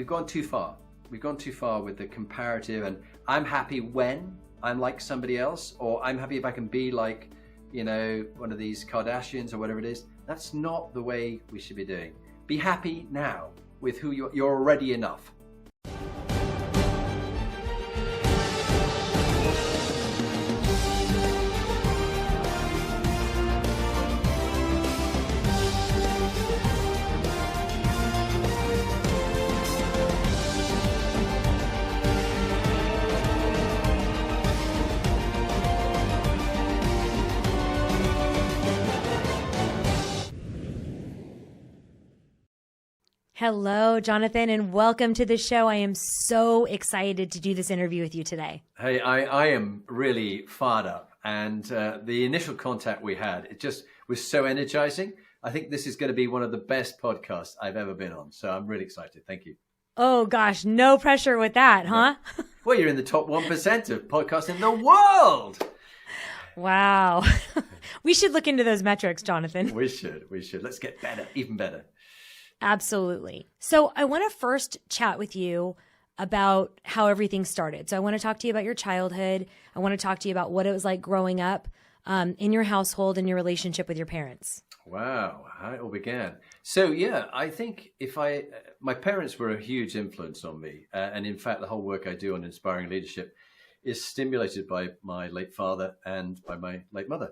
we've gone too far. We've gone too far with the comparative, and I'm happy when I'm like somebody else, or I'm happy if I can be like, one of these Kardashians or whatever it is. That's not the way we should be doing. Be happy now with who you're already enough. Hello, Jonathan, and welcome to the show. I am so excited to do this interview with you today. Hey, I am really fired up. And the initial contact we had, it just was so energizing. I think this is going to be one of the best podcasts I've ever been on. So I'm really excited. Thank you. Oh, gosh, no pressure with that, huh? Yeah. Well, you're in the top 1% of podcasts in the world. Wow. We should look into those metrics, Jonathan. We should. Let's get better, even better. Absolutely. So I want to first chat with you about how everything started. So I want to talk to you about your childhood. I want to talk to you about what it was like growing up in your household and your relationship with your parents. Wow, how it all began. So yeah, I think my parents were a huge influence on me. And in fact, the whole work I do on inspiring leadership is stimulated by my late father and by my late mother.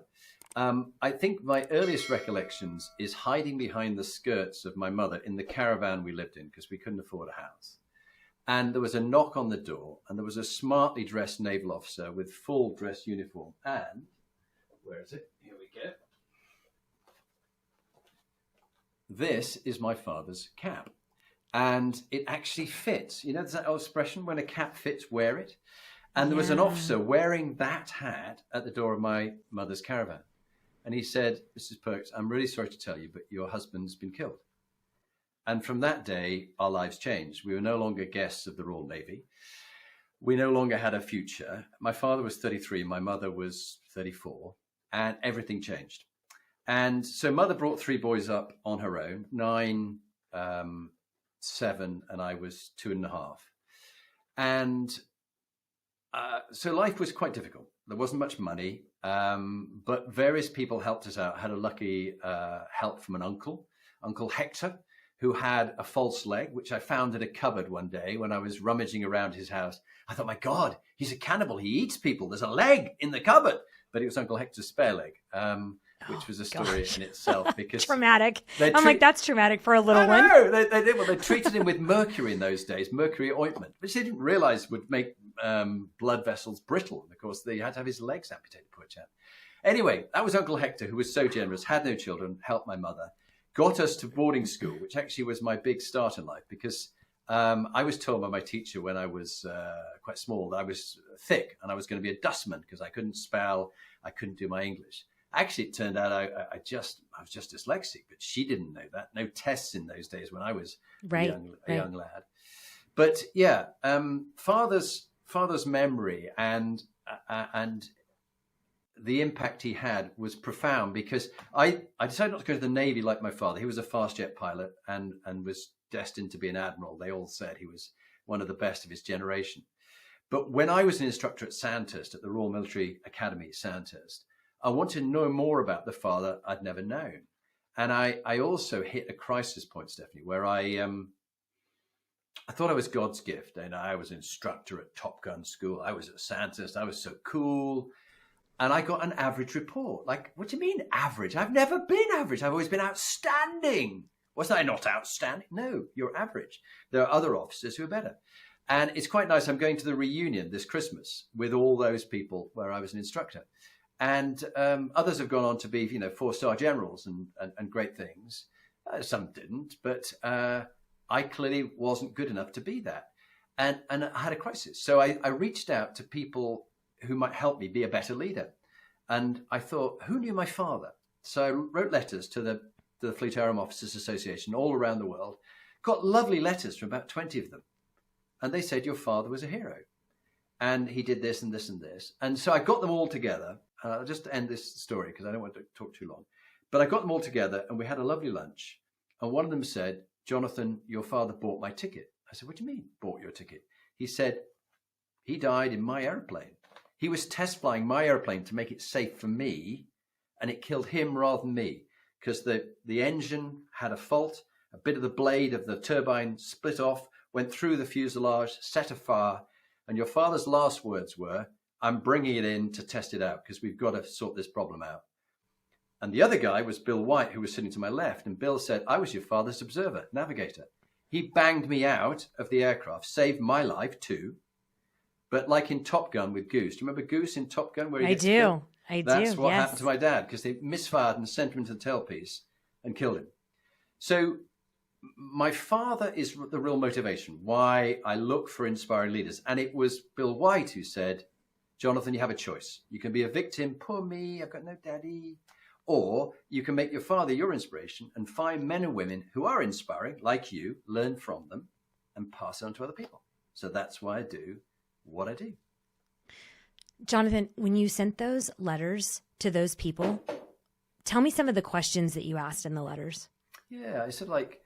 I think my earliest recollections is hiding behind the skirts of my mother in the caravan we lived in because we couldn't afford a house. And there was a knock on the door, and there was a smartly dressed naval officer with full dress uniform. And where is it? Here we go. This is my father's cap. And it actually fits. You know, there's that old expression, when a cap fits, wear it. And there was an officer wearing that hat at the door of my mother's caravan. And he said, Mrs. Perks, I'm really sorry to tell you, but your husband's been killed. And from that day, our lives changed. We were no longer guests of the Royal Navy. We no longer had a future. My father was 33, my mother was 34, and everything changed. And so mother brought three boys up on her own, 9, 7, and I was 2.5. And so life was quite difficult. There wasn't much money, but various people helped us out. Had a lucky help from an Uncle Hector, who had a false leg, which I found in a cupboard one day when I was rummaging around his house. I thought, my God, he's a cannibal. He eats people. There's a leg in the cupboard. But it was Uncle Hector's spare leg, which was a story in itself. Because traumatic. I'm like, that's traumatic for a little one. No, they did. Well, they treated him with mercury in those days, mercury ointment, which they didn't realize would make blood vessels brittle. And of course, they had to have his legs amputated, poor chap. Anyway, that was Uncle Hector, who was so generous, had no children, helped my mother, got us to boarding school, which actually was my big start in life because I was told by my teacher when I was quite small that I was thick and I was going to be a dustman because I couldn't spell, I couldn't do my English. Actually, it turned out I was just dyslexic, but she didn't know that. No tests in those days when I was a young lad. But yeah, father's memory and the impact he had was profound because I decided not to go to the Navy like my father. He was a fast jet pilot and was destined to be an admiral. They all said he was one of the best of his generation. But when I was an instructor at Sandhurst, at the Royal Military Academy, Sandhurst, I wanted to know more about the father I'd never known. And I also hit a crisis point, Stephynie, where I thought I was God's gift. And I was an instructor at Top Gun school. I was at Sandhurst. I was so cool. And I got an average report. Like, what do you mean average? I've never been average. I've always been outstanding. Was I not outstanding? No, you're average. There are other officers who are better. And it's quite nice. I'm going to the reunion this Christmas with all those people where I was an instructor. And others have gone on to be, 4-star generals and great things. Some didn't, but I clearly wasn't good enough to be that. And I had a crisis. So I reached out to people who might help me be a better leader. And I thought, who knew my father? So I wrote letters to the Fleet Air Arm Officers Association all around the world, got lovely letters from about 20 of them. And they said, your father was a hero. And he did this and this and this. And so I got them all together. I'll just end this story because I don't want to talk too long. But I got them all together and we had a lovely lunch. And one of them said, Jonathan, your father bought my ticket. I said, what do you mean, bought your ticket? He said, he died in my airplane. He was test flying my airplane to make it safe for me, and it killed him rather than me, because the engine had a fault, a bit of the blade of the turbine split off, went through the fuselage, set a fire, and your father's last words were, I'm bringing it in to test it out because we've got to sort this problem out. And the other guy was Bill White, who was sitting to my left, and Bill said, I was your father's observer, navigator. He banged me out of the aircraft, saved my life too. But like in Top Gun with Goose, do you remember Goose in Top Gun? Where he gets killed? That's what happened to my dad, because they misfired and sent him into the tailpiece and killed him. So my father is the real motivation, why I look for inspiring leaders. And it was Bill White who said, Jonathan, you have a choice. You can be a victim, poor me, I've got no daddy. Or you can make your father your inspiration and find men and women who are inspiring, like you, learn from them and pass it on to other people. So that's why I do what I do. Jonathan, when you sent those letters to those people, tell me some of the questions that you asked in the letters. Yeah, I said, like,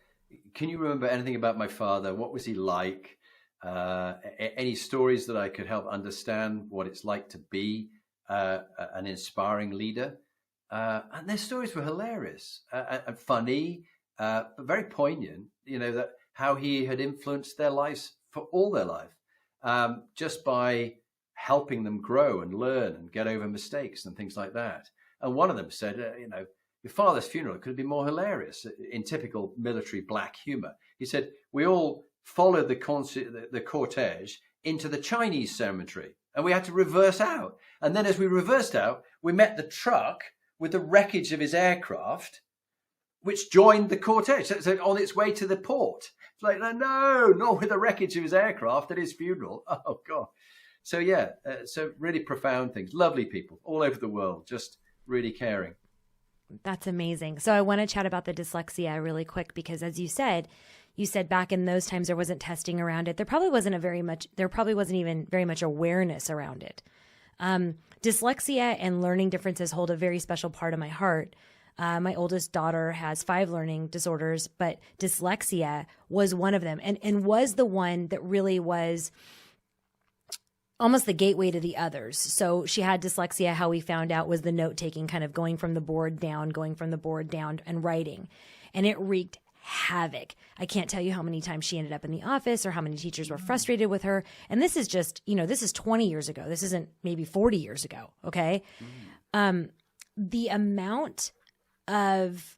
can you remember anything about my father? What was he like? Any stories that I could help understand what it's like to be an inspiring leader? And their stories were hilarious and funny, but very poignant, that how he had influenced their lives for all their life, just by helping them grow and learn and get over mistakes and things like that. And one of them said, your father's funeral could have been more hilarious in typical military black humor. He said, we all followed the cortege into the Chinese cemetery and we had to reverse out. And then as we reversed out, we met the truck with the wreckage of his aircraft, which joined the cortege. So on its way to the port. It's like, no, not with the wreckage of his aircraft at his funeral. Oh, God. So, yeah, so really profound things. Lovely people all over the world, just really caring. That's amazing. So I want to chat about the dyslexia really quick, because as you said back in those times there wasn't testing around it. There probably wasn't even very much awareness around it. Dyslexia and learning differences hold a very special part of my heart. My oldest daughter has 5 learning disorders, but dyslexia was one of them, and was the one that really was almost the gateway to the others. So she had dyslexia. How we found out was the note taking, kind of going from the board down, and writing. And it wreaked havoc. I can't tell you how many times she ended up in the office or how many teachers were frustrated with her. And this is just, this is 20 years ago. This isn't maybe 40 years ago. Okay. The amount of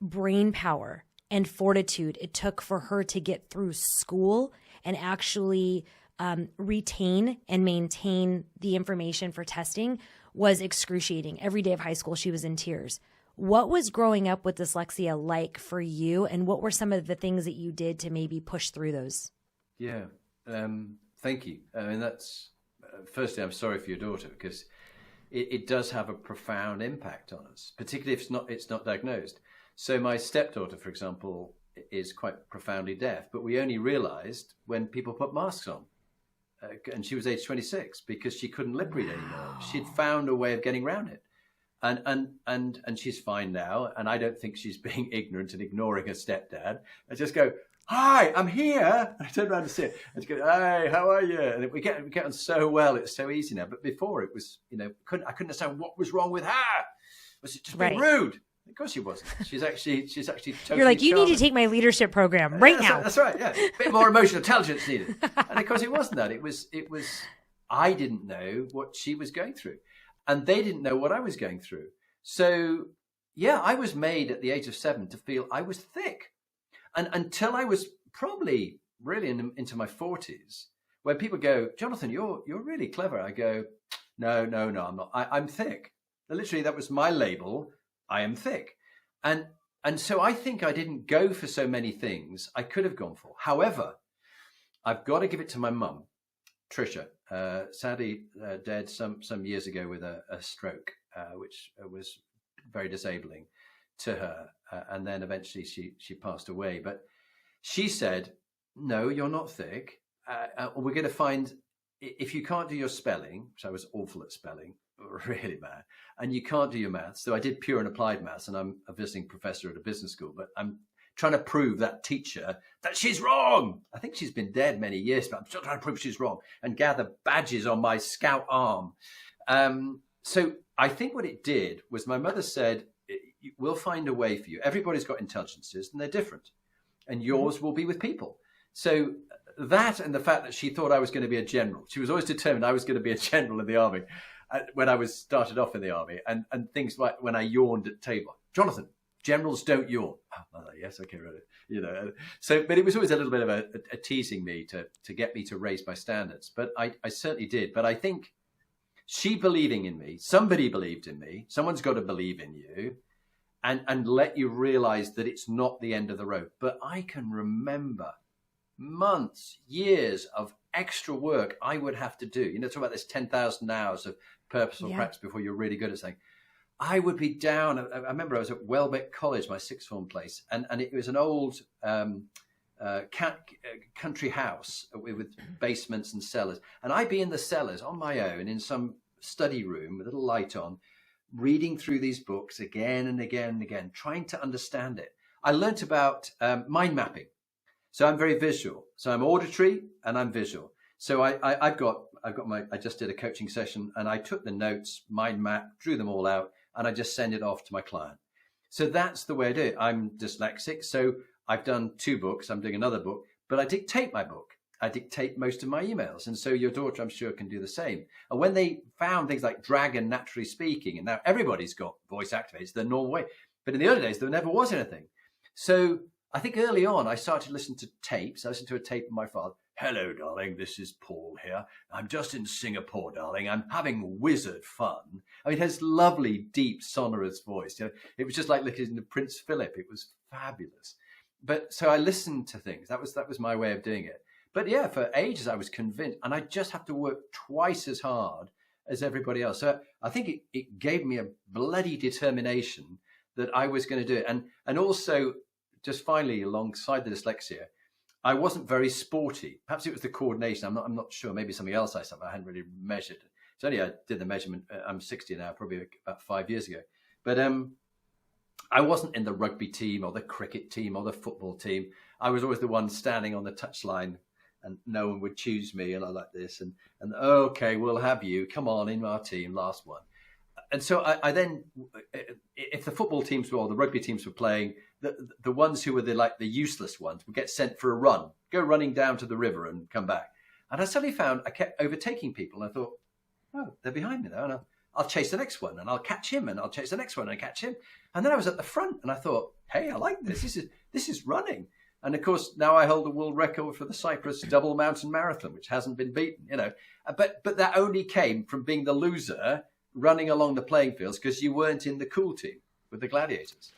brain power and fortitude it took for her to get through school and actually retain and maintain the information for testing was excruciating. Every day of high school, she was in tears. What was growing up with dyslexia like for you, and what were some of the things that you did to maybe push through those? Yeah, thank you. I mean, that's firstly, I'm sorry for your daughter, because it does have a profound impact on us, particularly if it's not diagnosed. So my stepdaughter, for example, is quite profoundly deaf, but we only realized when people put masks on. And she was age 26 because she couldn't lip read anymore. She'd found a way of getting around it. And she's fine now. And I don't think she's being ignorant and ignoring her stepdad. I just go, hi, I'm here. And I turn around to see her. And she goes, hey, how are you? And we get on so well. It's so easy now. But before it was, I couldn't understand what was wrong with her. Was it just being rude? Of course she wasn't. She's actually totally You're like, you need to take my leadership program right now. That's right. Yeah, a bit more emotional intelligence needed. And of course, it wasn't that. It was. I didn't know what she was going through, and they didn't know what I was going through. So yeah, I was made at the age of 7 to feel I was thick, and until I was probably really into my 40s, where people go, Jonathan, you're really clever. I go, no, I'm not. I'm thick. Literally, that was my label. I am thick. And so I think I didn't go for so many things I could have gone for. However, I've got to give it to my mum, Tricia, sadly dead some years ago with a stroke, which was very disabling to her. And then eventually she passed away. But she said, no, you're not thick. We're going to find, if you can't do your spelling, which I was awful at spelling, really bad, and you can't do your maths. So I did pure and applied maths, and I'm a visiting professor at a business school, but I'm trying to prove that teacher that she's wrong. I think she's been dead many years, but I'm still trying to prove she's wrong and gather badges on my scout arm. So I think what it did was my mother said, we'll find a way for you. Everybody's got intelligences and they're different, and yours will be with people. So that, and the fact that she thought I was going to be a general. She was always determined I was going to be a general in the army when I was started off in the army. And things like when I yawned at table, Jonathan, generals don't yawn. Oh, yes, okay, right. You know. So, but it was always a little bit of a teasing me to get me to raise my standards. But I certainly did. But I think she believing in me, somebody believed in me. Someone's got to believe in you, and let you realize that it's not the end of the road. But I can remember months, years of extra work I would have to do. You know, talk about this 10,000 hours of purposeful practice before you're really good at something. I would be down. I remember I was at Welbeck College, my sixth form place, and it was an old country house with basements and cellars. And I'd be in the cellars on my own in some study room with a little light on, reading through these books again and again and again, trying to understand it. I learnt about mind mapping. So I'm very visual. So I'm auditory and I'm visual. So I've got I just did a coaching session and I took the notes, mind map, drew them all out, and I just send it off to my client. So that's the way I do it. I'm dyslexic. So I've done 2 books. I'm doing another book, but I dictate my book. I dictate most of my emails. And so your daughter, I'm sure, can do the same. And when they found things like Dragon Naturally Speaking, and now everybody's got voice activators, the normal way. But in the early days, there never was anything. So I think early on, I started to listen to tapes. I listened to a tape of my father. Hello, darling. This is Paul here. I'm just in Singapore, darling. I'm having wizard fun. I mean, his lovely, deep, sonorous voice. You know, it was just like listening to Prince Philip. It was fabulous. But so I listened to things. That was my way of doing it. But yeah, for ages I was convinced, and I just have to work twice as hard as everybody else. So I think it gave me a bloody determination that I was going to do it. And also, just finally, alongside the dyslexia, I wasn't very sporty. Perhaps it was the coordination. I'm not sure. Maybe something else I hadn't really measured. It's only I did the measurement. I'm 60 now, probably about 5 years ago. But I wasn't in the rugby team or the cricket team or the football team. I was always the one standing on the touchline, and no one would choose me, and I like this. And okay, we'll have you. Come on, in our team, last one. And so I then, if the football teams or the rugby teams were playing, the ones who were the useless ones would get sent for a run, go running down to the river and come back. And I suddenly found I kept overtaking people. And I thought, oh, they're behind me now. And I'll chase the next one, and I'll catch him, and I'll chase the next one and catch him. And then I was at the front, and I thought, hey, I like this. This is running. And of course, now I hold the world record for the Cyprus Double Mountain Marathon, which hasn't been beaten, you know. But that only came from being the loser running along the playing fields because you weren't in the cool team with the gladiators.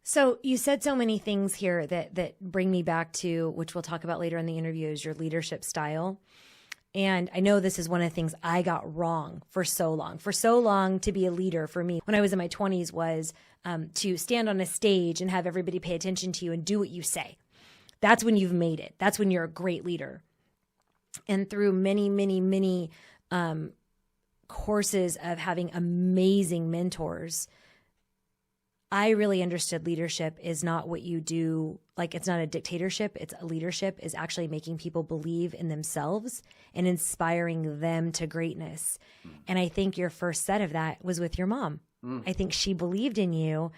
So you said so many things here that bring me back to, which we'll talk about later in the interview, is your leadership style. And I know this is one of the things I got wrong for so long. For so long, to be a leader for me when I was in my 20s was to stand on a stage and have everybody pay attention to you and do what you say. That's when you've made it. That's when you're a great leader. And through many, many, many courses of having amazing mentors, I really understood leadership is not what you do. Like, it's not a dictatorship. It's a leadership is actually making people believe in themselves and inspiring them to greatness. And I think your first set of that was with your mom. I think she believed in you,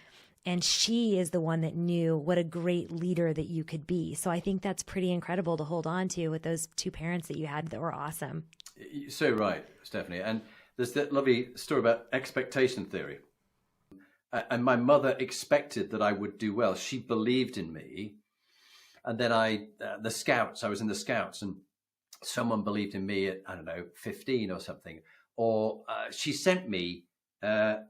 and she is the one that knew what a great leader that you could be. So I think that's pretty incredible to hold on to with those 2 parents that you had that were awesome. You're so right, Stephynie. And there's that lovely story about expectation theory. And my mother expected that I would do well. She believed in me. And then I was in the Scouts, and someone believed in me at, 15 or something. Or she sent me,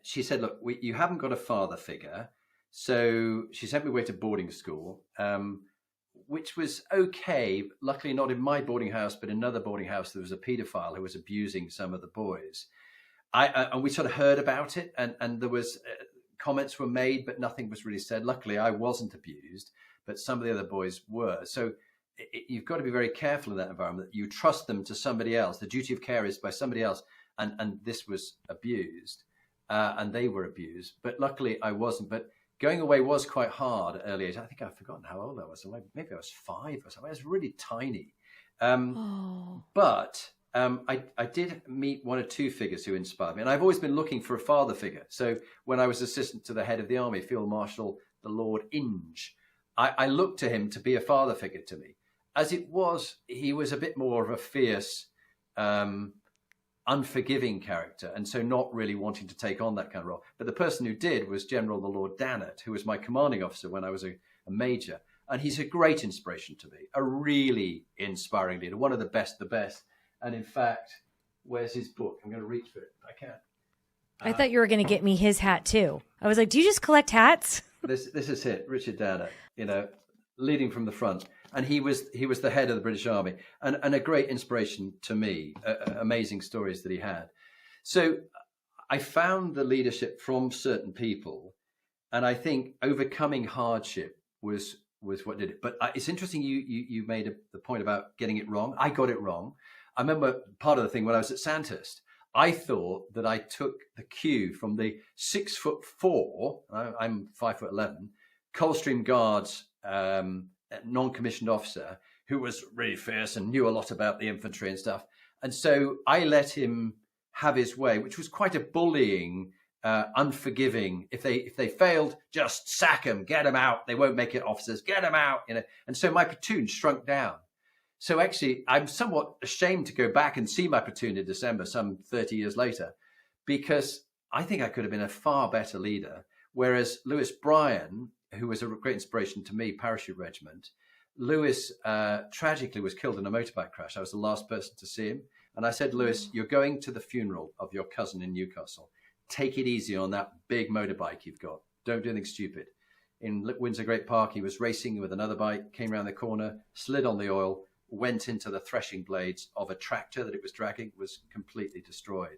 she said, look, you haven't got a father figure. So she sent me away to boarding school, which was okay. Luckily not in my boarding house, but in another boarding house, there was a paedophile who was abusing some of the boys. And we sort of heard about it, and there was... comments were made, but nothing was really said. Luckily, I wasn't abused, but some of the other boys were. So you've got to be very careful in that environment. You trust them to somebody else. The duty of care is by somebody else. And this was abused, and they were abused. But luckily, I wasn't. But going away was quite hard at early age. I think I've forgotten how old I was. Maybe I was 5 or something. I was really tiny. But I did meet one or two figures who inspired me. And I've always been looking for a father figure. So when I was assistant to the head of the army, Field Marshal, the Lord Inge, I looked to him to be a father figure to me. As it was, he was a bit more of a fierce, unforgiving character, and so not really wanting to take on that kind of role. But the person who did was General the Lord Dannatt, who was my commanding officer when I was a major. And he's a great inspiration to me, a really inspiring leader, one of the best. And in fact, where's his book? I'm going to reach for it if I can. I thought you were going to get me his hat too. I was like, do you just collect hats? This is it, Richard Dannatt, leading from the front. And he was the head of the British Army, and a great inspiration to me, amazing stories that he had. So I found the leadership from certain people, and I think overcoming hardship was what did it. But it's interesting you made the point about getting it wrong. I got it wrong. I remember part of the thing when I was at Sandhurst, I thought that I took the cue from the 6'4", I'm 5'11", Coldstream Guards non-commissioned officer who was really fierce and knew a lot about the infantry and stuff. And so I let him have his way, which was quite a bullying, unforgiving. If they failed, just sack them, get them out. They won't make it officers, get them out. And so my platoon shrunk down. So actually, I'm somewhat ashamed to go back and see my platoon in December, some 30 years later, because I think I could have been a far better leader. Whereas Lewis Bryan, who was a great inspiration to me, parachute regiment, Lewis tragically was killed in a motorbike crash. I was the last person to see him. And I said, Lewis, you're going to the funeral of your cousin in Newcastle. Take it easy on that big motorbike you've got. Don't do anything stupid. In Windsor Great Park, he was racing with another bike, came around the corner, slid on the oil, went into the threshing blades of a tractor that it was dragging, was completely destroyed.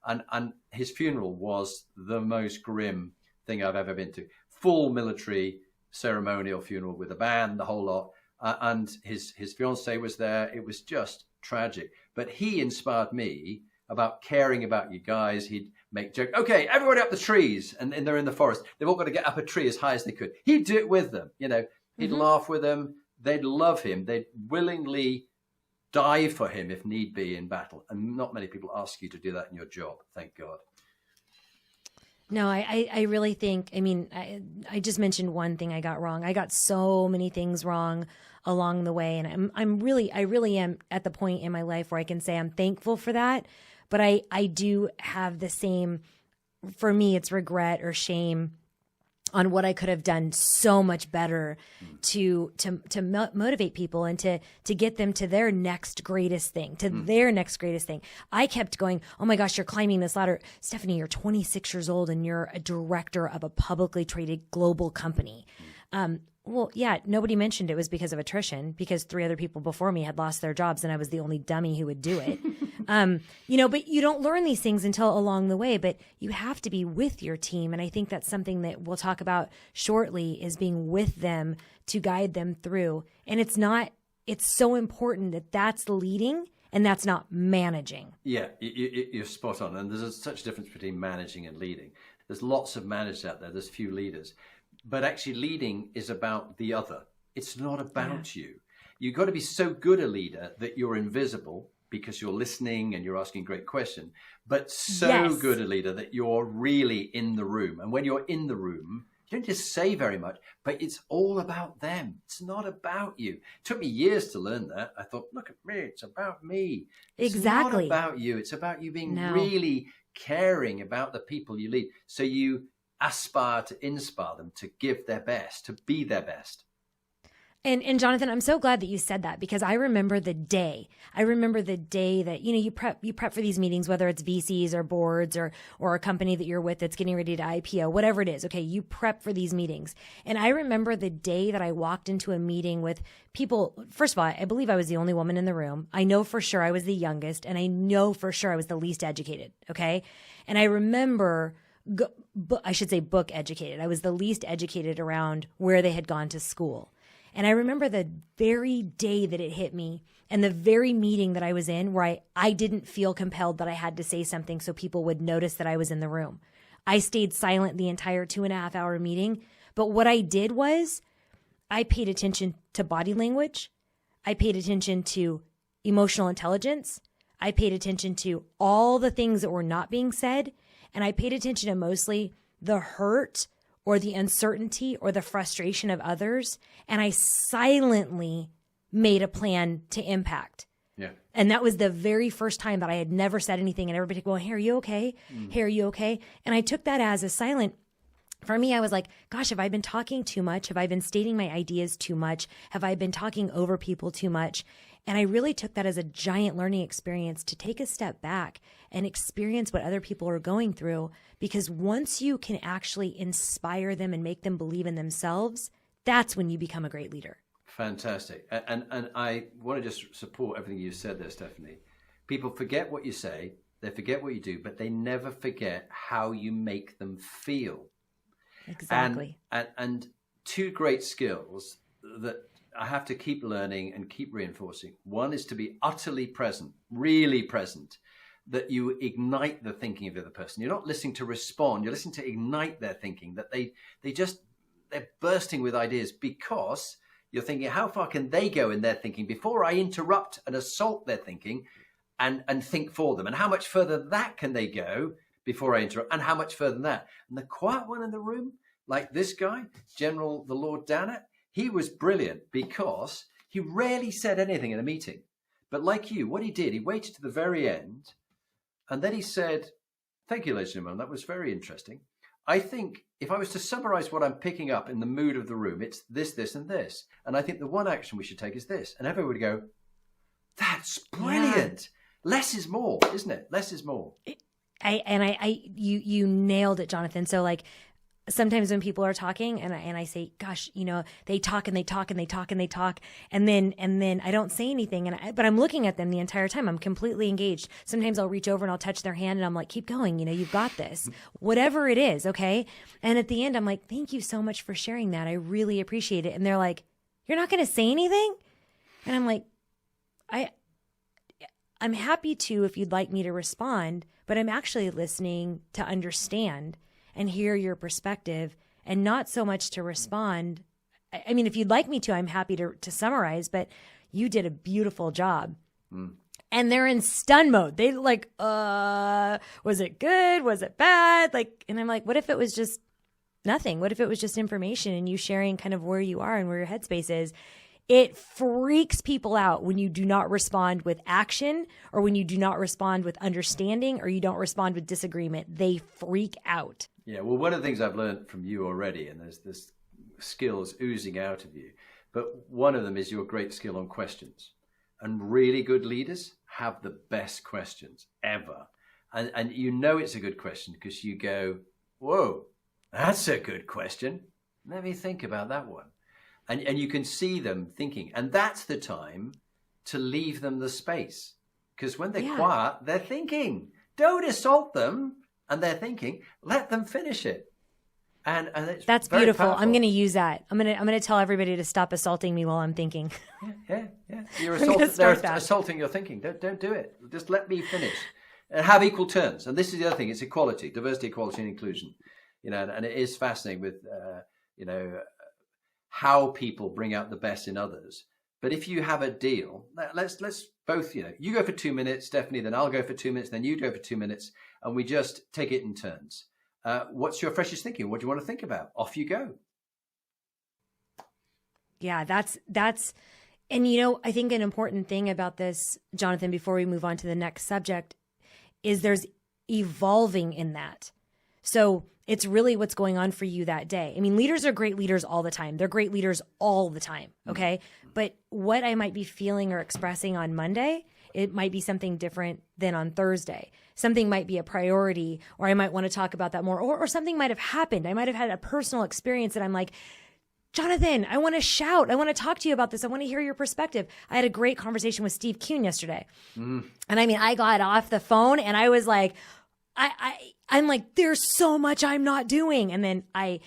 And his funeral was the most grim thing I've ever been to. Full military ceremonial funeral with a band, the whole lot. And his fiancée was there. It was just tragic. But he inspired me about caring about you guys. He'd make jokes. Okay, everybody up the trees. And they're in the forest. They've all got to get up a tree as high as they could. He'd do it with them. He'd laugh with them. They'd love him. They'd willingly die for him if need be in battle. And not many people ask you to do that in your job. Thank God. No, I really think, I just mentioned one thing I got wrong. I got so many things wrong along the way. And I really am at the point in my life where I can say I'm thankful for that. But I do have the same, for me, it's regret or shame on what I could have done so much better to motivate people and to get them to their next greatest thing, I kept going, oh my gosh, you're climbing this ladder. Stephynie, you're 26 years old and you're a director of a publicly traded global company. Well, yeah, nobody mentioned it was because of attrition, because 3 other people before me had lost their jobs and I was the only dummy who would do it. But you don't learn these things until along the way, but you have to be with your team. And I think that's something that we'll talk about shortly, is being with them to guide them through. And it's so important that that's leading and that's not managing. Yeah, you're spot on. And there's such a difference between managing and leading. There's lots of managers out there. There's few leaders. But actually leading is about the other. It's not about you. You've got to be so good a leader that you're invisible because you're listening and you're asking great questions, but so good a leader that you're really in the room. And when you're in the room, you don't just say very much, but it's all about them. It's not about you. It took me years to learn that. I thought, look at me. It's about me. It's not about you. It's about you being really caring about the people you lead. So you aspire to inspire them to give their best, to be their best. And Jonathan, I'm so glad that you said that, because I remember the day that, you prep for these meetings, whether it's VCs or boards or a company that you're with that's getting ready to IPO, whatever it is. Okay. You prep for these meetings. And I remember the day that I walked into a meeting with people. First of all, I believe I was the only woman in the room. I know for sure I was the youngest, and I know for sure I was the least educated. Okay. And I remember book educated. I was the least educated around where they had gone to school. And I remember the very day that it hit me, and the very meeting that I was in, where I didn't feel compelled that I had to say something so people would notice that I was in the room. I stayed silent the entire 2.5-hour meeting, But what I did was I paid attention to body language. I paid attention to emotional intelligence. I paid attention to all the things that were not being said. And I paid attention to mostly the hurt or the uncertainty or the frustration of others. And I silently made a plan to impact. Yeah. And that was the very first time that I had never said anything, and everybody going, hey, are you okay? Hey, are you okay? And I took that as a silent. For me, I was like, gosh, have I been talking too much? Have I been stating my ideas too much? Have I been talking over people too much? And I really took that as a giant learning experience to take a step back and experience what other people are going through. Because once you can actually inspire them and make them believe in themselves, that's when you become a great leader. Fantastic. And I want to just support everything you said there, Stephynie. People forget what you say, they forget what you do, but they never forget how you make them feel. Exactly. And two great skills that I have to keep learning and keep reinforcing. One is to be utterly present, really present, that you ignite the thinking of the other person. You're not listening to respond, you're listening to ignite their thinking, that they're bursting with ideas, because you're thinking, how far can they go in their thinking before I interrupt and assault their thinking and think for them? And how much further that can they go before I interrupt? And how much further than that? And the quiet one in the room, like this guy, General the Lord Dannett, he was brilliant because he rarely said anything in a meeting. But like you, what he did, he waited to the very end. And then he said, thank you, ladies and gentlemen, that was very interesting. I think if I was to summarize what I'm picking up in the mood of the room, it's this, this, and this. And I think the one action we should take is this. And everyone would go, that's brilliant. Yeah. Less is more, isn't it? Less is more. You nailed it, Jonathan. So like sometimes when people are talking and I say, gosh, they talk and they talk and they talk and they talk. And then I don't say anything. But I'm looking at them the entire time. I'm completely engaged. Sometimes I'll reach over and I'll touch their hand and I'm like, keep going. You've got this, whatever it is. Okay. And at the end, I'm like, thank you so much for sharing that. I really appreciate it. And they're like, you're not going to say anything? And I'm like, I'm happy to, if you'd like me to respond, but I'm actually listening to understand and hear your perspective, and not so much to respond. I mean, if you'd like me to, I'm happy to summarize, but you did a beautiful job. And they're in stun mode. They like, was it good? Was it bad? And I'm like, what if it was just nothing? What if it was just information and you sharing kind of where you are and where your headspace is? It freaks people out when you do not respond with action, or when you do not respond with understanding, or you don't respond with disagreement. They freak out. Yeah, well, one of the things I've learned from you already, and there's this skills oozing out of you, but one of them is your great skill on questions. And really good leaders have the best questions ever. And it's a good question because you go, whoa, that's a good question. Let me think about that one. And you can see them thinking. And that's the time to leave them the space. Because when they're quiet, they're thinking. Don't assault them. And they're thinking. Let them finish it. And that's beautiful. Powerful. I'm going to use that. I'm going to tell everybody to stop assaulting me while I'm thinking. Yeah. They're assaulting your thinking. Don't do it. Just let me finish. And have equal terms. And this is the other thing. It's equality, diversity, equality, and inclusion. And it is fascinating with, how people bring out the best in others. But if you have a deal, let's both, you go for 2 minutes, Stephynie, then I'll go for 2 minutes, then you go for 2 minutes, and we just take it in turns. What's your freshest thinking? What do you want to think about? Off you go. Yeah, that's, and I think an important thing about this, Jonathan, before we move on to the next subject, is there's evolving in that. So it's really what's going on for you that day. I mean, leaders are great leaders all the time. They're great leaders all the time. Okay. But what I might be feeling or expressing on Monday, it might be something different than on Thursday. Something might be a priority, or I might want to talk about that more, or something might have happened. I might have had a personal experience that I'm like, Jonathan, I want to shout. I want to talk to you about this. I want to hear your perspective. I had a great conversation with Steve Kuhn yesterday. And I mean, I got off the phone and I was like, I'm like, there's so much I'm not doing. And then I,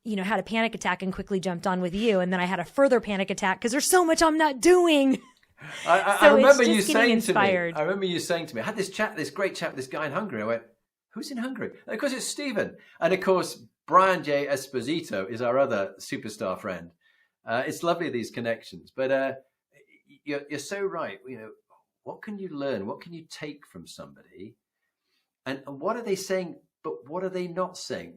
had a panic attack and quickly jumped on with you. And then I had a further panic attack because there's so much I'm not doing. I remember you saying to me, I had this great chat with this guy in Hungary. I went, Who's in Hungary? And of course, it's Stephen. And of course, Brian J. Esposito is our other superstar friend. It's lovely, these connections. But you're so right. What can you learn? What can you take from somebody? And what are they saying? But what are they not saying?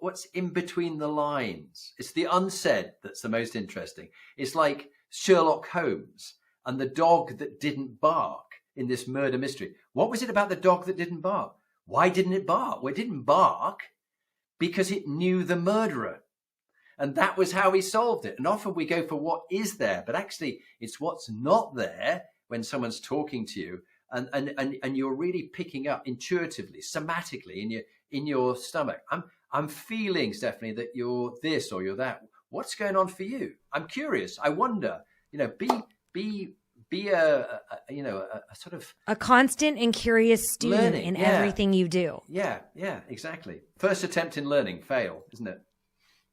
What's in between the lines? It's the unsaid that's the most interesting. It's like Sherlock Holmes and the dog that didn't bark in this murder mystery. What was it about the dog that didn't bark? Why didn't it bark? Well, it didn't bark because it knew the murderer. And that was how he solved it. And often we go for what is there, but actually it's what's not there when someone's talking to you. And you're really picking up intuitively, somatically in your stomach. I'm feeling, Stephynie, that you're this or you're that. What's going on for you? I'm curious. I wonder. Be a sort of a constant and curious student in everything you do. Yeah, exactly. First attempt in learning, fail, isn't it?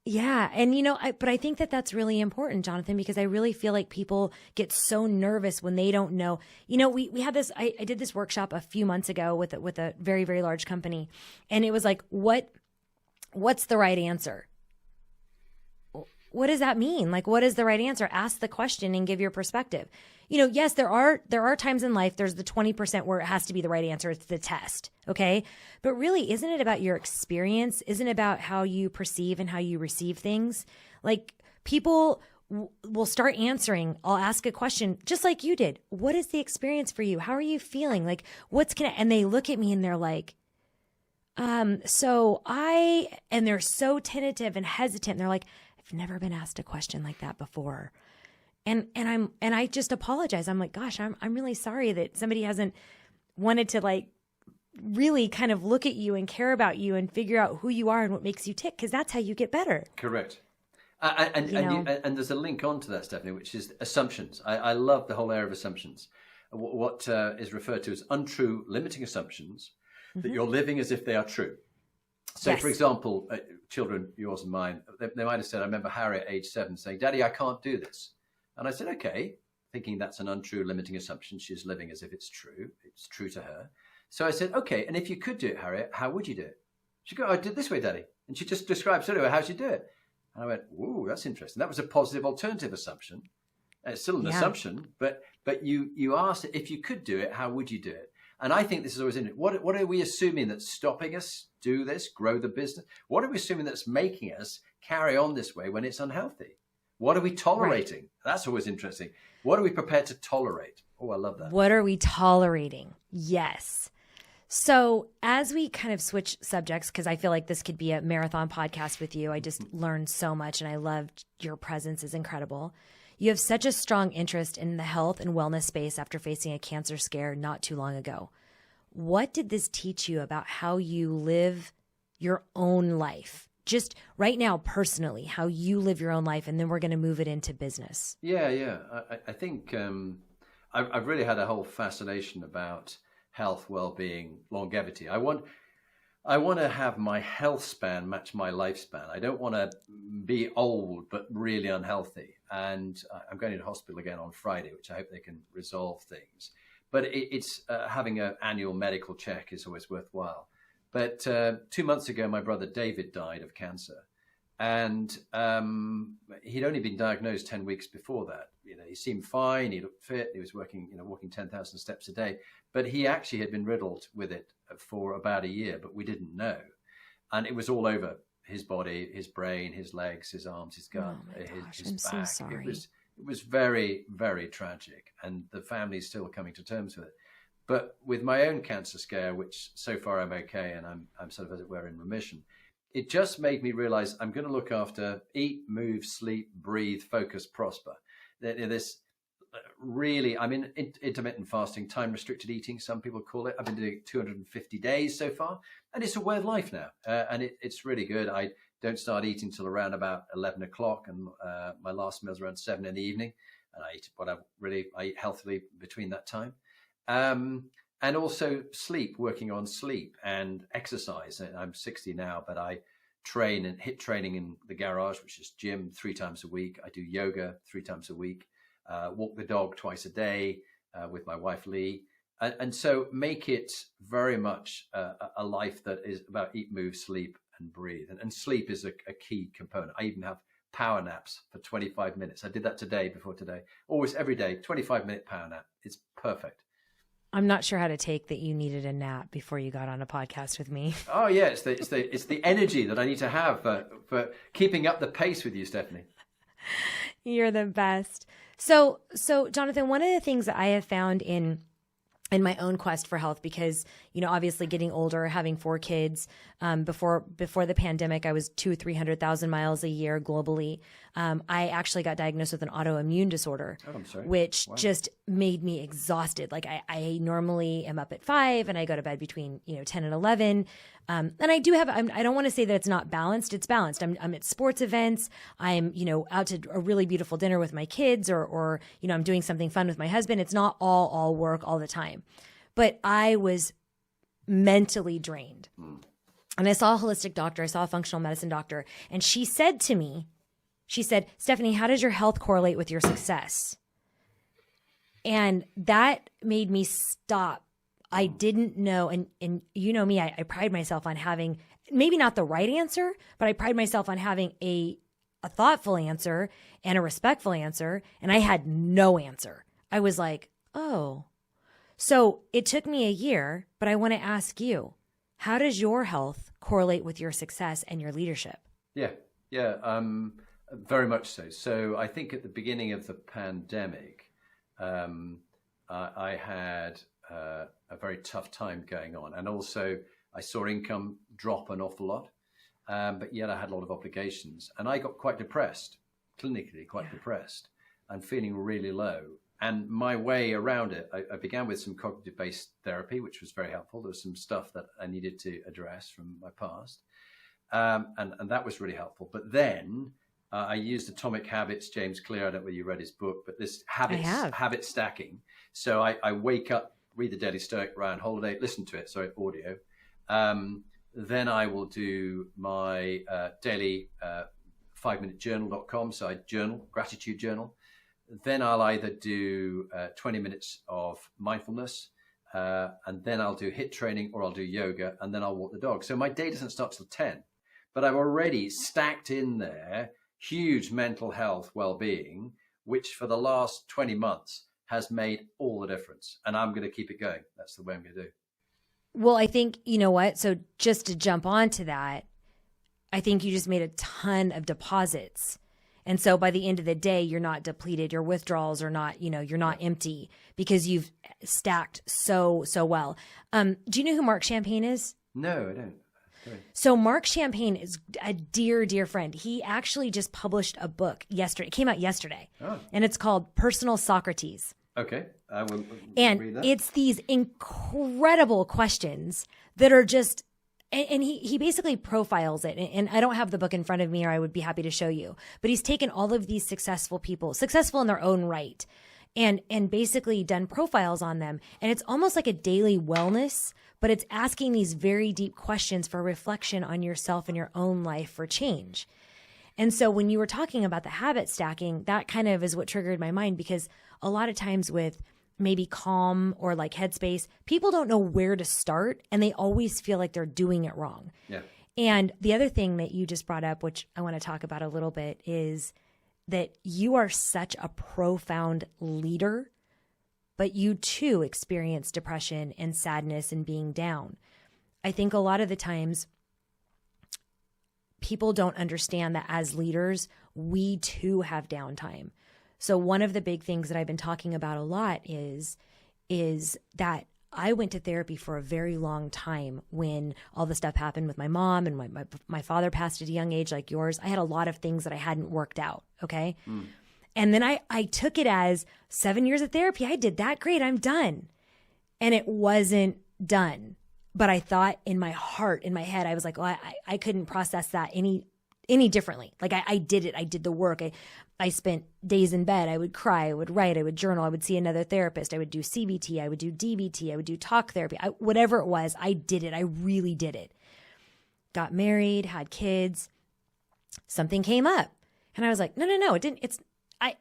Yeah. And, but I think that that's really important, Jonathan, because I really feel like people get so nervous when they don't know. We had this, I did this workshop a few months ago with a very, very large company. And it was like, what's the right answer? What does that mean? Like, what is the right answer? Ask the question and give your perspective. Yes, there are times in life, there's the 20% where it has to be the right answer. It's the test. Okay. But really, isn't it about your experience? Isn't it about how you perceive and how you receive things? Like, people will start answering. I'll ask a question just like you did. What is the experience for you? How are you feeling? Like, and they look at me and they're like, and they're so tentative and hesitant. They're like, I've never been asked a question like that before. And I just apologize. I'm like, gosh, I'm really sorry that somebody hasn't wanted to like really kind of look at you and care about you and figure out who you are and what makes you tick, because that's how you get better. Correct. And there's a link on to that, Stephynie, which is assumptions. I love the whole area of assumptions. What is referred to as untrue limiting assumptions that you're living as if they are true. So, yes. For example, children, yours and mine, they might have said, I remember Harry at age 7 saying, Daddy, I can't do this. And I said, okay, thinking that's an untrue limiting assumption. She's living as if it's true. It's true to her. So I said, okay, and if you could do it, Harriet, how would you do it? She'd go, I did it this way, Daddy. And she just described, so anyway, how'd you do it? And I went, ooh, that's interesting. That was a positive alternative assumption. And it's still an assumption, but you asked, if you could do it, how would you do it? And I think this is always in it. What are we assuming that's stopping us do this, grow the business? What are we assuming that's making us carry on this way when it's unhealthy? What are we tolerating? Right. That's always interesting. What are we prepared to tolerate? Oh, I love that. What are we tolerating? Yes. So as we kind of switch subjects, because I feel like this could be a marathon podcast with you, I just learned so much and I loved your presence is incredible. You have such a strong interest in the health and wellness space after facing a cancer scare not too long ago. What did this teach you about how you live your own life? Just right now, personally, how you live your own life, and then we're going to move it into business. Yeah. I think I've really had a whole fascination about health, well-being, longevity. I want to have my health span match my lifespan. I don't want to be old but really unhealthy. And I'm going to hospital again on Friday, which I hope they can resolve things. But it's having an annual medical check is always worthwhile. But 2 months ago, my brother David died of cancer. And he'd only been diagnosed 10 weeks before that. He seemed fine. He looked fit. He was walking 10,000 steps a day. But he actually had been riddled with it for about a year, but we didn't know. And it was all over his body, his brain, his legs, his arms, his gut, his back. I'm so sorry. It was very, very tragic. And the family's still coming to terms with it. But with my own cancer scare, which so far I'm okay and I'm sort of, as it were, in remission, it just made me realize I'm going to look after eat, move, sleep, breathe, focus, prosper. This really, I'm in intermittent fasting, time-restricted eating, some people call it. I've been doing 250 days so far, and it's a way of life now. And it's really good. I don't start eating till around about 11 o'clock, and my last meal's around 7 in the evening. And I eat healthily between that time. And also sleep, working on sleep and exercise. I'm 60 now, but I train and HIIT training in the garage, which is gym 3 times a week. I do yoga 3 times a week, walk the dog twice a day with my wife, Lee. And so make it very much a life that is about eat, move, sleep, and breathe. And sleep is a key component. I even have power naps for 25 minutes. I did that before today. Always every day, 25-minute power nap. It's perfect. I'm not sure how to take that you needed a nap before you got on a podcast with me. Oh yeah, it's the energy that I need to have for keeping up the pace with you, Stephynie. You're the best. So Jonathan, one of the things that I have found in my own quest for health, because, obviously getting older, having 4 kids, before the pandemic, I was 200,000-300,000 miles a year globally. I actually got diagnosed with an autoimmune disorder, which just made me exhausted. Like I normally am up at 5 and I go to bed between, 10 and 11. And I do have, I don't want to say that it's not balanced. It's balanced. I'm at sports events. I'm, out to a really beautiful dinner with my kids or, I'm doing something fun with my husband. It's not all work all the time, but I was mentally drained. And I saw a holistic doctor. I saw a functional medicine doctor. And she said to me, Stephynie, how does your health correlate with your success? And that made me stop. I didn't know. And you know me, I pride myself on having maybe not the right answer, but I pride myself on having a thoughtful answer and a respectful answer. And I had no answer. I was like, oh. So it took me a year, but I want to ask you, how does your health correlate with your success and your leadership? Yeah, very much so. So I think at the beginning of the pandemic, I had a very tough time going on. And also I saw income drop an awful lot, but yet I had a lot of obligations. And I got quite depressed, clinically quite depressed and feeling really low. And my way around it, I began with some cognitive-based therapy, which was very helpful. There was some stuff that I needed to address from my past. And that was really helpful. But then I used Atomic Habits, James Clear. I don't know whether you read his book, but this habit stacking. So I wake up, read the Daily Stoic, Ryan Holiday, listen to it, audio. Then I will do my daily 5minutejournal.com. So I journal, gratitude journal. Then I'll either do 20 minutes of mindfulness, and then I'll do HIIT training, or I'll do yoga, and then I'll walk the dog. So my day doesn't start till 10, but I've already stacked in there huge mental health well-being, which for the last 20 months has made all the difference. And I'm going to keep it going. That's the way I'm going to do. Well, I think, you know what? So just to jump onto that, I think you just made a ton of deposits. And so by the end of the day, you're not depleted. Your withdrawals are not, you're not empty because you've stacked so well. Do you know who Mark Champagne is? No, I don't. Sorry. So Mark Champagne is a dear, dear friend. He actually just published a book yesterday. It came out yesterday. Oh. And it's called Personal Socrates. Okay. I will and read that. It's these incredible questions that are just, and he basically profiles it. And I don't have the book in front of me, or I would be happy to show you. But he's taken all of these successful people, successful in their own right, and basically done profiles on them. And it's almost like a daily wellness, but it's asking these very deep questions for reflection on yourself and your own life for change. And so when you were talking about the habit stacking, that kind of is what triggered my mind, because a lot of times with maybe Calm or like Headspace, people don't know where to start, and they always feel like they're doing it wrong. Yeah. And the other thing that you just brought up, which I want to talk about a little bit, is that you are such a profound leader, but you too experience depression and sadness and being down. I think a lot of the times people don't understand that as leaders, we too have downtime. So one of the big things that I've been talking about a lot is that I went to therapy for a very long time when all the stuff happened with my mom, and my father passed at a young age like yours. I had a lot of things that I hadn't worked out. Okay. Mm. And then I took it as 7 years of therapy. I did that. Great. I'm done. And it wasn't done. But I thought in my heart, in my head, I was like, well, I couldn't process that any differently. Like I did it. I did the work. I spent days in bed. I would cry. I would write. I would journal. I would see another therapist. I would do CBT. I would do DBT. I would do talk therapy. Whatever it was, I did it. I really did it. Got married, had kids. Something came up. And I was like, no, it didn't. I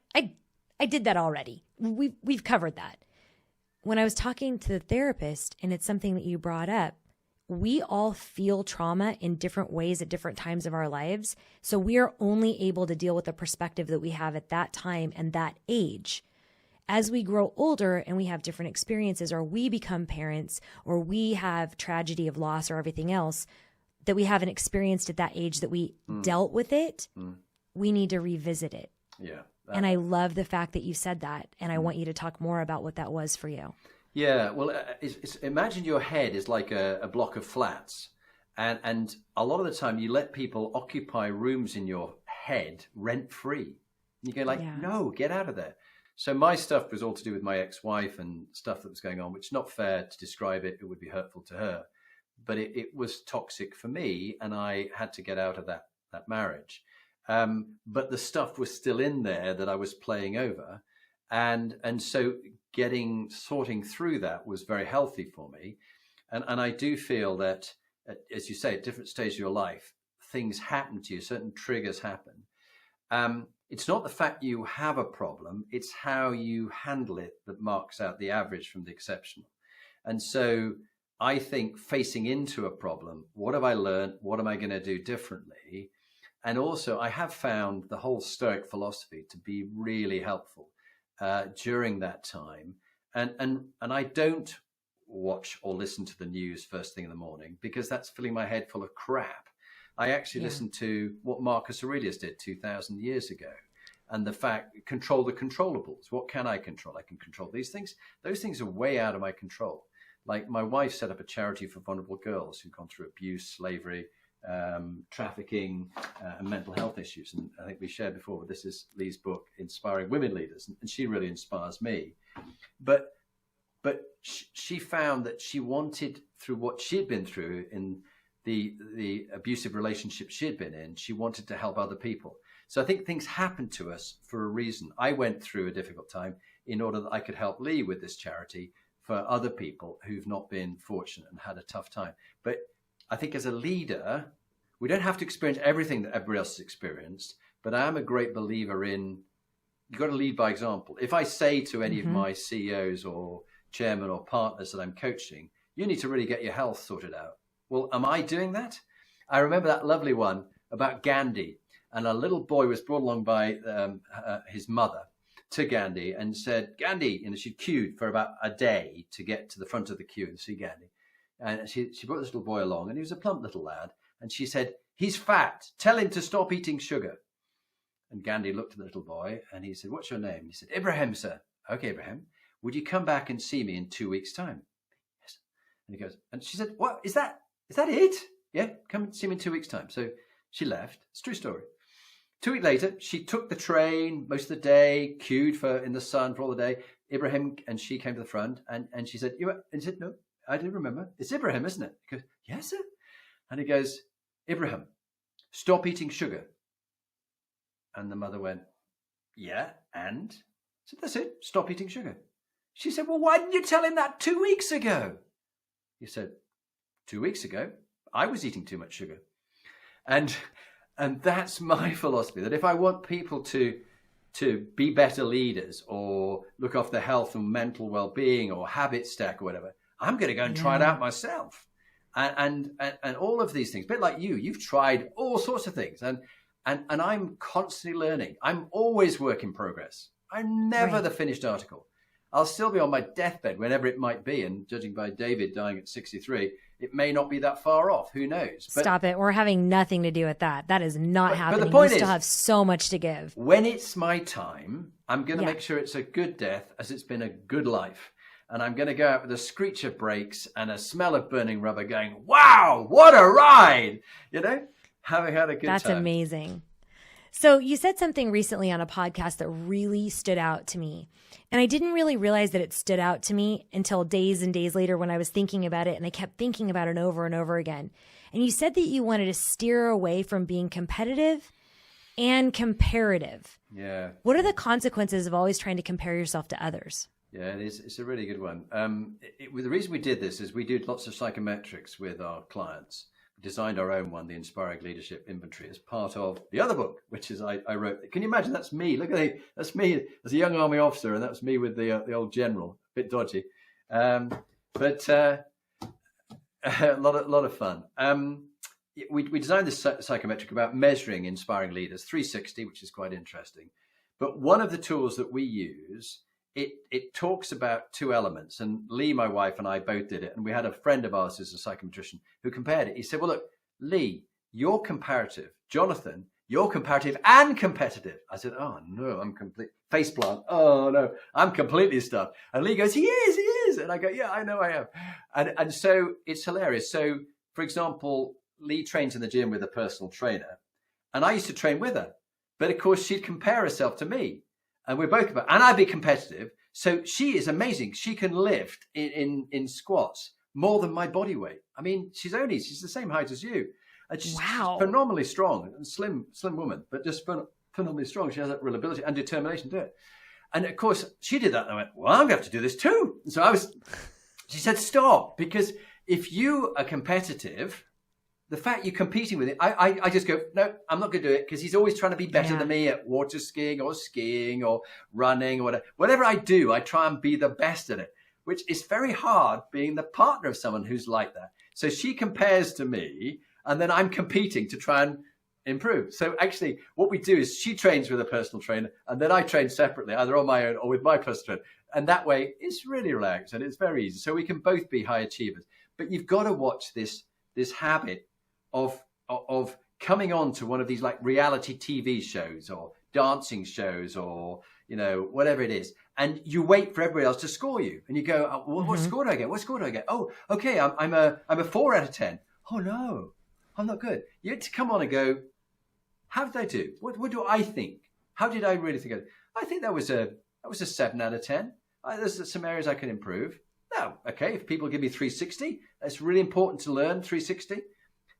did that already. We've covered that. when I was talking to the therapist, and it's something that you brought up, we all feel trauma in different ways at different times of our lives. So we are only able to deal with the perspective that we have at that time and that age. As we grow older and we have different experiences, or we become parents, or we have tragedy of loss or everything else that we haven't experienced at that age that we dealt with it, we need to revisit it. Yeah. And I love the fact that you said that. And I want you to talk more about what that was for you. Yeah, well, imagine your head is like a block of flats. And a lot of the time you let people occupy rooms in your head rent-free. You go like, no, get out of there. So my stuff was all to do with my ex-wife and stuff that was going on, which is not fair to describe it. It would be hurtful to her. But it was toxic for me, and I had to get out of that marriage. But the stuff was still in there that I was playing over. And so sorting through that was very healthy for me. And I do feel that, as you say, at different stages of your life, things happen to you, certain triggers happen. It's not the fact you have a problem, it's how you handle it that marks out the average from the exceptional. And so I think facing into a problem, what have I learned? What am I going to do differently? And also I have found the whole Stoic philosophy to be really helpful during that time. And I don't watch or listen to the news first thing in the morning, because that's filling my head full of crap. I actually listen to what Marcus Aurelius did 2,000 years ago. And the fact, control the controllables. What can I control? I can control these things. Those things are way out of my control. Like my wife set up a charity for vulnerable girls who've gone through abuse, slavery, trafficking, and mental health issues. And I think we shared before, but this is Lee's book, Inspiring Women Leaders. And she really inspires me. But she found that she wanted, through what she'd been through in the abusive relationship she'd been in, she wanted to help other people. So I think things happen to us for a reason. I went through a difficult time in order that I could help Lee with this charity for other people who've not been fortunate and had a tough time. But I think as a leader, we don't have to experience everything that everybody else has experienced, but I am a great believer in, you've got to lead by example. If I say to any of my CEOs or chairmen or partners that I'm coaching, you need to really get your health sorted out. Well, am I doing that? I remember that lovely one about Gandhi, and a little boy was brought along by his mother to Gandhi and said, Gandhi, she'd queued for about a day to get to the front of the queue and see Gandhi. And she brought this little boy along, and he was a plump little lad. And she said, he's fat. Tell him to stop eating sugar. And Gandhi looked at the little boy and he said, what's your name? He said, Ibrahim, sir. Okay, Ibrahim. Would you come back and see me in 2 weeks' time? Yes. And he goes, and she said, what? Is that it? Yeah, come and see me in 2 weeks' time. So she left. It's a true story. 2 weeks later, she took the train most of the day, queued in the sun for all the day. Ibrahim and she came to the front, and she said, and he said, no, I didn't remember. It's Ibrahim, isn't it? He goes, yes, sir. And he goes, Ibrahim, stop eating sugar. And the mother went, yeah, and? I said, that's it, stop eating sugar. She said, well, why didn't you tell him that 2 weeks ago? He said, 2 weeks ago, I was eating too much sugar. And that's my philosophy, that if I want people to be better leaders or look after their health and mental well-being or habit stack or whatever, I'm going to go and try it out myself. And all of these things, a bit like you've tried all sorts of things. And I'm constantly learning. I'm always work in progress. I'm never the finished article. I'll still be on my deathbed whenever it might be. And judging by David dying at 63, it may not be that far off. Who knows? But, stop it. We're having nothing to do with that. That is not happening. But the point you still have so much to give. When it's my time, I'm going to make sure it's a good death as it's been a good life. And I'm going to go out with a screech of brakes and a smell of burning rubber going, wow, what a ride! Having had a good time. That's amazing. So you said something recently on a podcast that really stood out to me. And I didn't really realize that it stood out to me until days and days later when I was thinking about it. And I kept thinking about it over and over again. And you said that you wanted to steer away from being competitive and comparative. Yeah. What are the consequences of always trying to compare yourself to others? Yeah, it is. It's a really good one. The reason we did this is we did lots of psychometrics with our clients. We designed our own one, the Inspiring Leadership Inventory, as part of the other book, which is I wrote. Can you imagine? That's me. Look at that's me as a young army officer, and that was me with the old general, a bit dodgy. But a lot of fun. We designed this psychometric about measuring inspiring leaders, 360, which is quite interesting. But one of the tools that we use, it talks about two elements. And Lee, my wife, and I both did it. And we had a friend of ours who's a psychometrician who compared it. He said, well, look, Lee, you're comparative. Jonathan, you're comparative and competitive. I said, oh, no, I'm complete. Faceplant. Oh, no, I'm completely stuffed. And Lee goes, he is. And I go, yeah, I know I am. And so it's hilarious. So, for example, Lee trains in the gym with a personal trainer. And I used to train with her. But, of course, she'd compare herself to me. And we're both and I'd be competitive. So she is amazing. She can lift in squats more than my body weight. I mean, she's the same height as you. And she's phenomenally strong and slim woman, but just phenomenally strong. She has that real ability and determination to do it. And of course, she did that. And I went, well, I'm going to have to do this too. And so she said, stop, because if you are competitive, the fact you're competing with it, I just go, no, I'm not going to do it, because he's always trying to be better than me at water skiing or running or whatever. Whatever I do, I try and be the best at it, which is very hard being the partner of someone who's like that. So she compares to me, and then I'm competing to try and improve. So actually what we do is she trains with a personal trainer, and then I train separately, either on my own or with my personal trainer. And that way it's really relaxed and it's very easy. So we can both be high achievers. But you've got to watch this habit of coming on to one of these like reality TV shows or dancing shows or, whatever it is. And you wait for everybody else to score you. And you go, oh, what score do I get? What score do I get? Oh, okay, I'm a 4 out of 10. Oh, no, I'm not good. You had to come on and go, how did I do? What do I think? How did I really think of it? I think that was a 7 out of 10. There's some areas I can improve. No, okay, if people give me 360, that's really important to learn 360.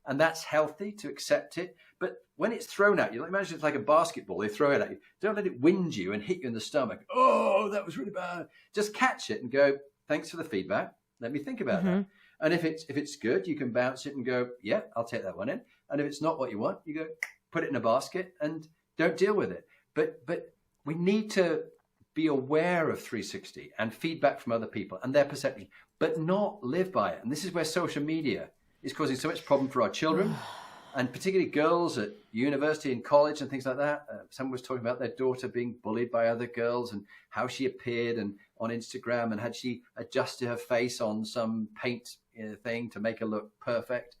And that's healthy to accept it. But when it's thrown at you, like imagine it's like a basketball, they throw it at you. Don't let it wind you and hit you in the stomach. Oh, that was really bad. Just catch it and go, thanks for the feedback. Let me think about that. And if it's good, you can bounce it and go, yeah, I'll take that one in. And if it's not what you want, you go, put it in a basket and don't deal with it. But we need to be aware of 360 and feedback from other people and their perception, but not live by it. And this is where social media is causing so much problem for our children, and particularly girls at university and college and things like that. Someone was talking about their daughter being bullied by other girls and how she appeared and on Instagram, and had she adjusted her face on some paint thing to make her look perfect.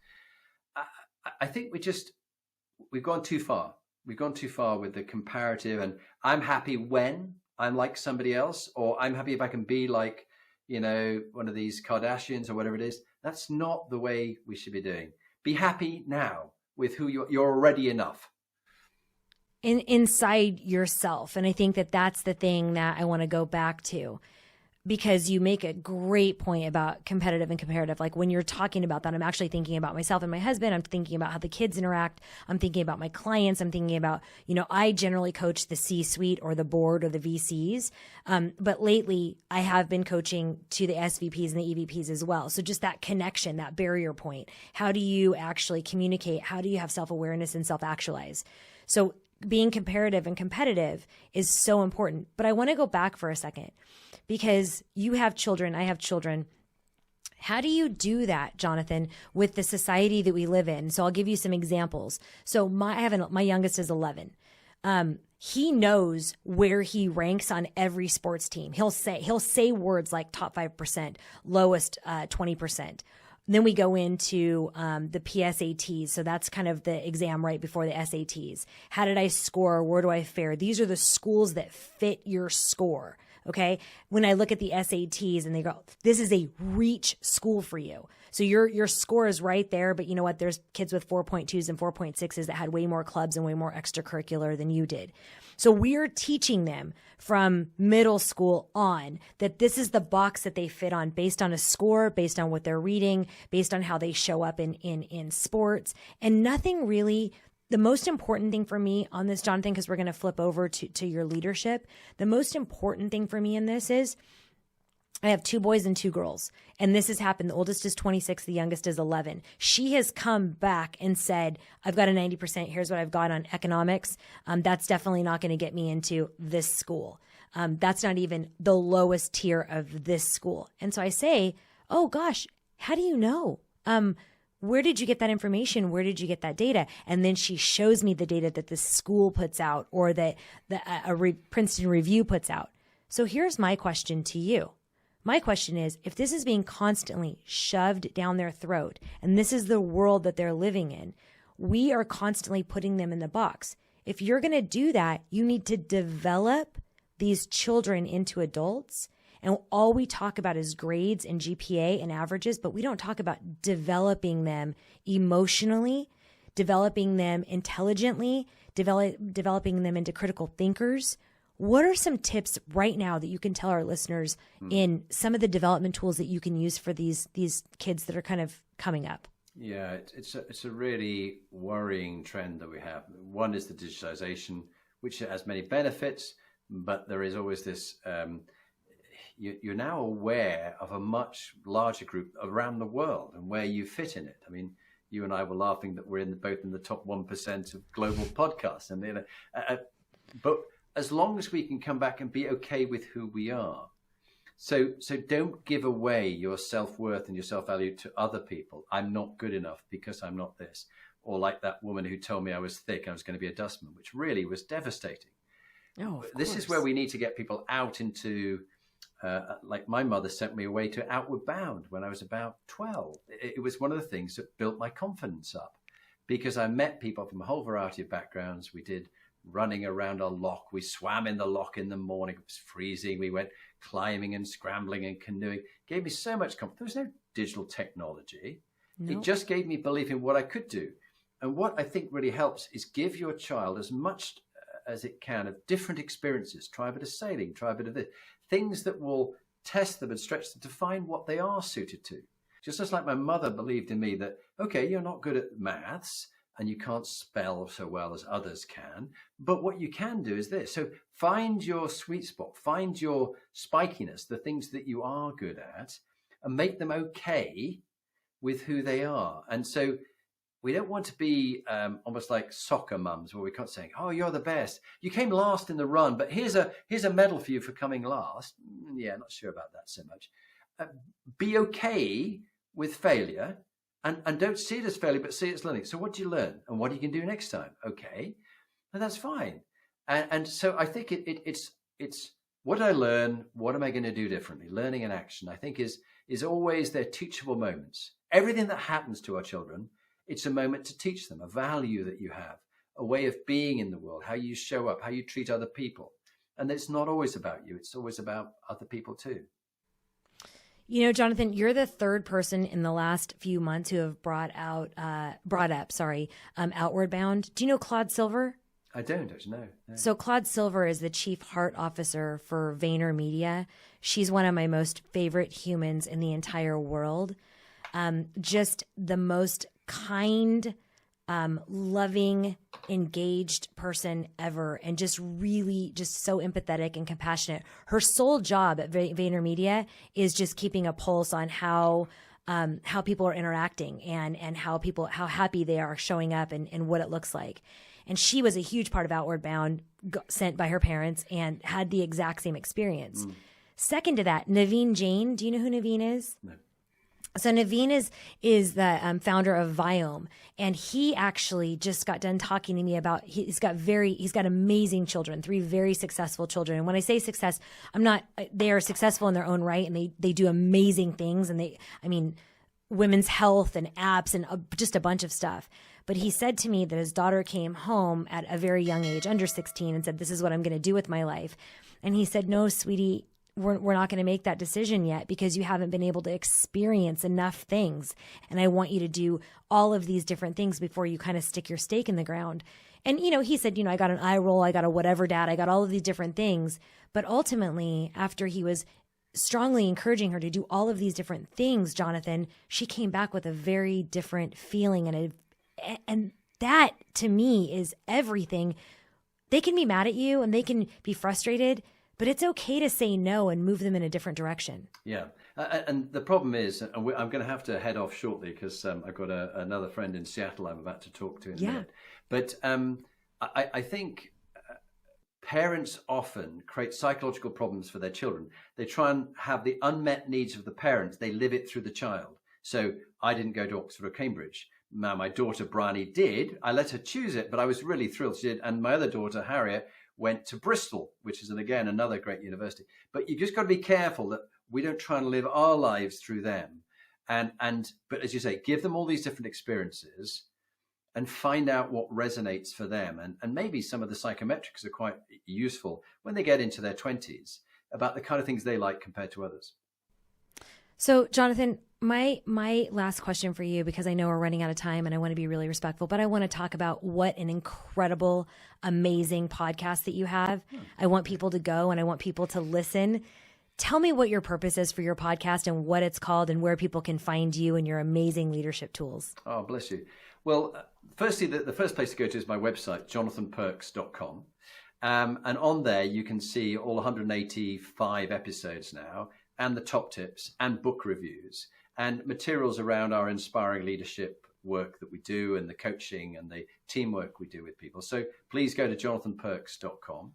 I think we've gone too far. We've gone too far with the comparative, and I'm happy when I'm like somebody else, or I'm happy if I can be like, one of these Kardashians or whatever it is. That's not the way we should be doing. Be happy now with who you're already enough. Inside yourself. And I think that's the thing that I want to go back to, because you make a great point about competitive and comparative. Like when you're talking about that, I'm actually thinking about myself and my husband. I'm thinking about how the kids interact. I'm thinking about my clients. I'm thinking about, I generally coach the C-suite or the board or the VCs. But lately I have been coaching to the SVPs and the EVPs as well. So just that connection, that barrier point. How do you actually communicate? How do you have self-awareness and self-actualize? So being comparative and competitive is so important. But I want to go back for a second, because you have children, I have children. How do you do that, Jonathan, with the society that we live in? So I'll give you some examples. So my youngest is 11. He knows where he ranks on every sports team. He'll say words like top 5%, lowest 20%. Then we go into the PSATs. So that's kind of the exam right before the SATs. How did I score? Where do I fare? These are the schools that fit your score. Okay. When I look at the SATs and they go, this is a reach school for you. So your score is right there. But you know what? There's kids with 4.2s and 4.6s that had way more clubs and way more extracurricular than you did. So we're teaching them from middle school on that this is the box that they fit on based on a score, based on what they're reading, based on how they show up in sports, and nothing really. The most important thing for me on this, Jonathan, because we're going to flip over to your leadership. The most important thing for me in this is I have 2 boys and 2 girls. And this has happened. The oldest is 26. The youngest is 11. She has come back and said, I've got a 90%. Here's what I've got on economics. That's definitely not going to get me into this school. That's not even the lowest tier of this school. And so I say, oh gosh, how do you know? Where did you get that information? Where did you get that data? And then she shows me the data that the school puts out or that Princeton Review puts out. So here's my question to you. My question is, if this is being constantly shoved down their throat, and this is the world that they're living in, we are constantly putting them in the box. If you're going to do that, you need to develop these children into adults. And all we talk about is grades and GPA and averages, but we don't talk about developing them emotionally, developing them intelligently, developing them into critical thinkers. What are some tips right now that you can tell our listeners in some of the development tools that you can use for these kids that are kind of coming up? Yeah, it's a really worrying trend that we have. One is the digitization, which has many benefits, but there is always this... You're now aware of a much larger group around the world and where you fit in it. I mean, you and I were laughing that we're both in the top 1% of global podcasts. And but as long as we can come back and be okay with who we are, so don't give away your self-worth and your self-value to other people. I'm not good enough because I'm not this, or like that woman who told me I was thick and I was going to be a dustman, which really was devastating. Oh, this is where we need to get people out into. Like my mother sent me away to Outward Bound when I was about 12. It was one of the things that built my confidence up because I met people from a whole variety of backgrounds. We did running around a loch. We swam in the loch in the morning. It was freezing. We went climbing and scrambling and canoeing. It gave me so much confidence. There was no digital technology. No. It just gave me belief in what I could do. And what I think really helps is give your child as much as it can of different experiences. Try a bit of sailing, try a bit of this. Things that will test them and stretch them to find what they are suited to. Just as like my mother believed in me that, okay, you're not good at maths and you can't spell so well as others can, but what you can do is this. So find your sweet spot, find your spikiness, the things that you are good at, and make them okay with who they are. And so we don't want to be almost like soccer mums where we can't say, oh, you're the best. You came last in the run, but here's a medal for you for coming last. Yeah, not sure about that so much. Be okay with failure and don't see it as failure, but see it as learning. So what do you learn and what you can do next time? Okay, and that's fine. And so I think it's what did I learn? What am I going to do differently? Learning and action, I think, is always their teachable moments. Everything that happens to our children, it's a moment to teach them a value that you have, a way of being in the world, how you show up, how you treat other people. And it's not always about you. It's always about other people too. You know, Jonathan, you're the third person in the last few months who have brought up Outward Bound. Do you know Claude Silver? I don't know. No. So Claude Silver is the chief heart officer for VaynerMedia. She's one of my most favorite humans in the entire world. Just the most kind, loving, engaged person ever, and just really just so empathetic and compassionate. Her sole job at VaynerMedia is just keeping a pulse on how people are interacting and how happy they are showing up and what it looks like. And she was a huge part of Outward Bound, sent by her parents, and had the exact same experience. Second to that, Naveen Jain. Do you know who Naveen is? No. So Naveen is the founder of Viome, and he actually just got done talking to me about he's got amazing children, 3 very successful children. And when I say success, they are successful in their own right, and they do amazing things, and women's health and apps and just a bunch of stuff. But he said to me that his daughter came home at a very young age, under 16, and said, "This is what I'm going to do with my life." And he said, "No, sweetie, we're not going to make that decision yet because you haven't been able to experience enough things. And I want you to do all of these different things before you kind of stick your stake in the ground." And, he said, I got an eye roll, I got a whatever dad, I got all of these different things. But ultimately, after he was strongly encouraging her to do all of these different things, Jonathan, she came back with a very different feeling. And that, to me, is everything. They can be mad at you and they can be frustrated, but it's okay to say no and move them in a different direction. Yeah. And the problem is, I'm going to have to head off shortly because I've got another friend in Seattle I'm about to talk to in a minute. But I think parents often create psychological problems for their children. They try and have the unmet needs of the parents. They live it through the child. So I didn't go to Oxford or Cambridge. Now, my daughter, Bryony, did. I let her choose it, but I was really thrilled she did. And my other daughter, Harriet, went to Bristol, which is, again, another great university. But you just got to be careful that we don't try and live our lives through them. But as you say, give them all these different experiences and find out what resonates for them. And maybe some of the psychometrics are quite useful when they get into their 20s about the kind of things they like compared to others. So, Jonathan, my last question for you, because I know we're running out of time and I want to be really respectful, but I want to talk about what an incredible, amazing podcast that you have. I want people to go and I want people to listen. Tell me what your purpose is for your podcast and what it's called and where people can find you and your amazing leadership tools. Oh, bless you. Well, firstly, the first place to go to is my website, jonathanperks.com. And on there, you can see all 185 episodes now, and the top tips and book reviews and materials around our inspiring leadership work that we do and the coaching and the teamwork we do with people. So please go to jonathanperks.com.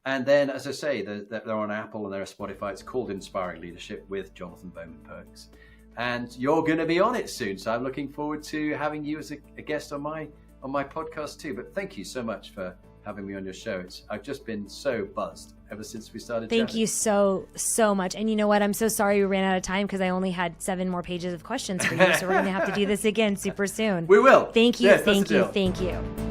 And then, as I say, they're on Apple and they're on Spotify. It's called Inspiring Leadership with Jonathan Bowman-Perks. And you're going to be on it soon. So I'm looking forward to having you as a guest on my podcast too. But thank you so much for having me on your show. I've just been so buzzed ever since we started chatting. Thank you so much. And you know what? I'm so sorry we ran out of time because I only had 7 more pages of questions for you. So we're going to have to do this again super soon. We will. Thank you. Yes, thank you.